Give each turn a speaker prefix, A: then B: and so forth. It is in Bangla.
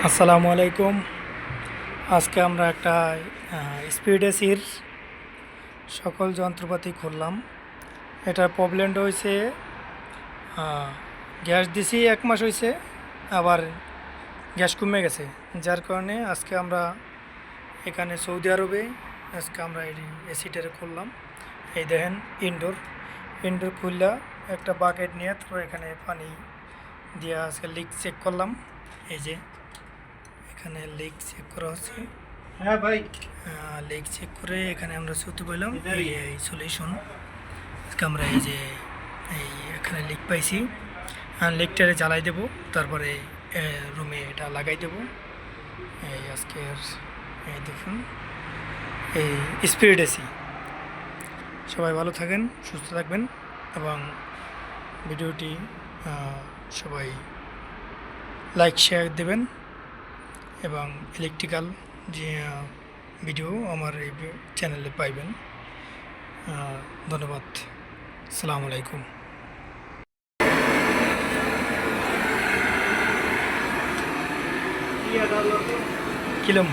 A: আসসালামু আলাইকুম। আজকে আমরা একটা স্পিড এসির সকল যন্ত্রপাতি খুললাম। এটার প্রবলেমটা হয়েছে গ্যাস দিছি 1 মাস হয়েছে, আবার গ্যাস কমে গেছে, যার কারণে আজকে আমরা এখানে সৌদি আরবে আজকে আমরা এই এসিটারে খুললাম। এই দেখেন ইনডোর ইনডোর খুললা একটা বাকেট নিয়ে তো এখানে পানি দিয়ে আজকে লিক চেক করলাম। এই যে এখানে লিক চেক করা হচ্ছে।
B: হ্যাঁ ভাই,
A: লিক চেক করে এখানে আমরা শুতে পেলাম এই সলিউশন। আজকে আমরা এই যে এই এখানে লিক পাইছি, লিকটারে জ্বালাই দেব, তারপরে রুমে এটা লাগাই দেব। এই আজকের এই দেখুন এই স্পিড এসি। সবাই ভালো থাকেন, সুস্থ থাকবেন এবং ভিডিওটি সবাই লাইক শেয়ার দেবেন এবং ইলেকট্রিক্যাল যে ভিডিও আমার এই চ্যানেলে পাইবেন। ধন্যবাদ। আসসালামু আলাইকুম। কিলম